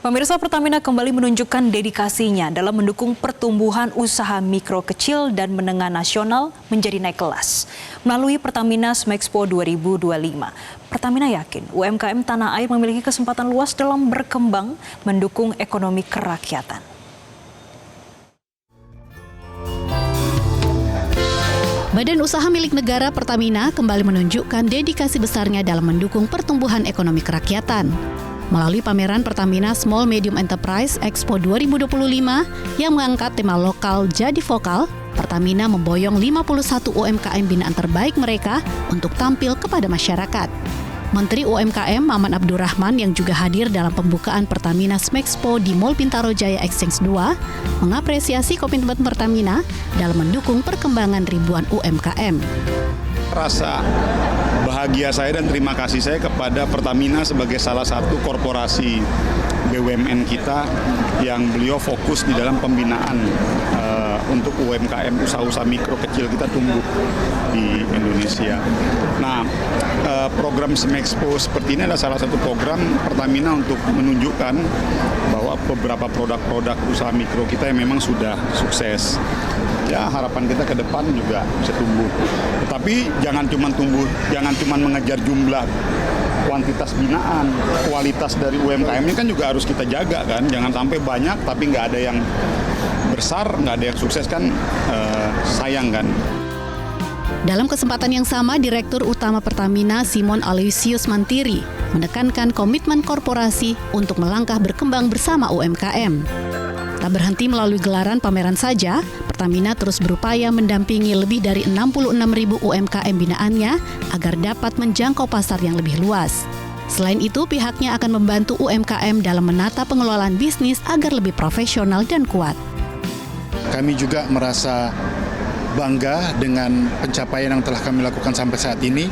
Pemirsa, Pertamina kembali menunjukkan dedikasinya dalam mendukung pertumbuhan usaha mikro kecil dan menengah nasional menjadi naik kelas. Melalui Pertamina Smexpo 2025, Pertamina yakin UMKM tanah air memiliki kesempatan luas dalam berkembang mendukung ekonomi kerakyatan. Badan Usaha Milik Negara Pertamina kembali menunjukkan dedikasi besarnya dalam mendukung pertumbuhan ekonomi kerakyatan. Melalui pameran Pertamina Small Medium Enterprise Expo 2025 yang mengangkat tema lokal jadi vokal, Pertamina memboyong 51 UMKM binaan terbaik mereka untuk tampil kepada masyarakat. Menteri UMKM Maman Abdurrahman yang juga hadir dalam pembukaan Pertamina Smexpo di Mall Bintaro Jaya Exchange 2 mengapresiasi komitmen Pertamina dalam mendukung perkembangan ribuan UMKM. Rasa bahagia saya dan terima kasih saya kepada Pertamina sebagai salah satu korporasi BUMN kita yang beliau fokus di dalam pembinaan untuk UMKM, usaha-usaha mikro kecil kita tumbuh di Indonesia. Nah, program Smexpo seperti ini adalah salah satu program Pertamina untuk menunjukkan bahwa beberapa produk-produk usaha mikro kita yang memang sudah sukses. Ya, harapan kita ke depan juga bisa tumbuh. Tetapi jangan cuma mengejar jumlah kuantitas binaan, kualitas dari UMKM ini kan juga harus kita jaga kan. Jangan sampai banyak tapi nggak ada yang besar, nggak ada yang sukses kan, sayang kan. Dalam kesempatan yang sama, Direktur Utama Pertamina Simon Aloysius Mantiri menekankan komitmen korporasi untuk melangkah berkembang bersama UMKM. Tak berhenti melalui gelaran pameran saja, Pertamina terus berupaya mendampingi lebih dari 66.000 UMKM binaannya agar dapat menjangkau pasar yang lebih luas. Selain itu, pihaknya akan membantu UMKM dalam menata pengelolaan bisnis agar lebih profesional dan kuat. Kami juga merasa bangga dengan pencapaian yang telah kami lakukan sampai saat ini.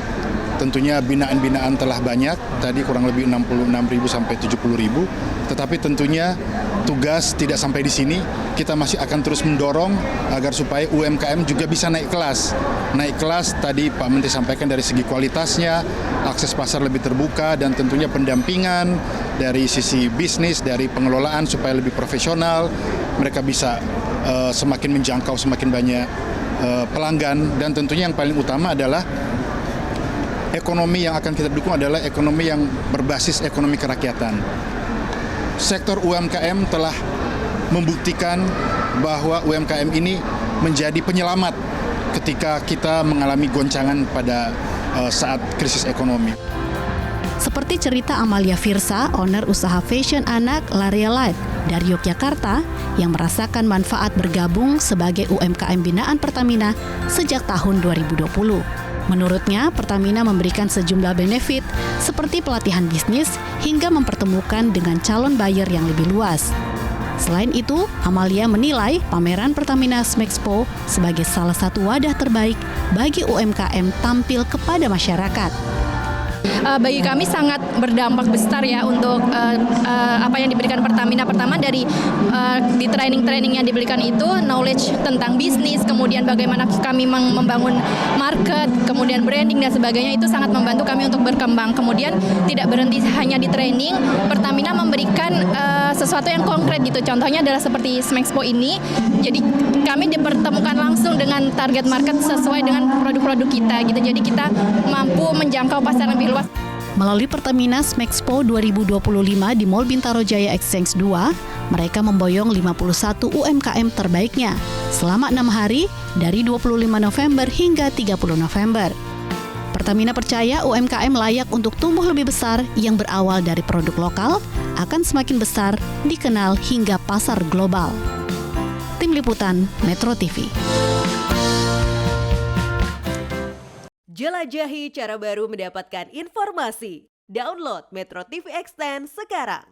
Tentunya binaan-binaan telah banyak, tadi kurang lebih 66.000 sampai 70.000. Tetapi tentunya tugas tidak sampai di sini, kita masih akan terus mendorong agar supaya UMKM juga bisa naik kelas. Naik kelas tadi Pak Menteri sampaikan dari segi kualitasnya, akses pasar lebih terbuka, dan tentunya pendampingan dari sisi bisnis, dari pengelolaan supaya lebih profesional. Mereka bisa semakin menjangkau semakin banyak pelanggan, dan tentunya yang paling utama adalah ekonomi yang akan kita dukung adalah ekonomi yang berbasis ekonomi kerakyatan. Sektor UMKM telah membuktikan bahwa UMKM ini menjadi penyelamat ketika kita mengalami goncangan pada saat krisis ekonomi. Seperti cerita Amalia Firsa, owner usaha fashion anak Laria Life dari Yogyakarta yang merasakan manfaat bergabung sebagai UMKM binaan Pertamina sejak tahun 2020. Menurutnya, Pertamina memberikan sejumlah benefit seperti pelatihan bisnis hingga mempertemukan dengan calon buyer yang lebih luas. Selain itu, Amalia menilai pameran Pertamina Smexpo sebagai salah satu wadah terbaik bagi UMKM tampil kepada masyarakat. Bagi kami sangat berdampak besar ya untuk apa yang diberikan Pertamina. Pertama dari di training yang diberikan itu knowledge tentang bisnis, kemudian bagaimana kami membangun market, kemudian branding dan sebagainya, itu sangat membantu kami untuk berkembang. Kemudian tidak berhenti hanya di training, Pertamina memberikan sesuatu yang konkret gitu. Contohnya adalah seperti Smexpo ini. Jadi kami dipertemukan langsung dengan target market sesuai dengan produk-produk kita gitu. Jadi kita mampu menjangkau pasar lebih luas. Melalui Pertamina Smexpo 2025 di Mall Bintaro Jaya Exchange 2, mereka memboyong 51 UMKM terbaiknya selama 6 hari dari 25 November hingga 30 November. Pertamina percaya UMKM layak untuk tumbuh lebih besar yang berawal dari produk lokal, akan semakin besar, dikenal hingga pasar global. Tim Liputan Metro TV. Jelajahi cara baru mendapatkan informasi. Download Metro TV Extend sekarang.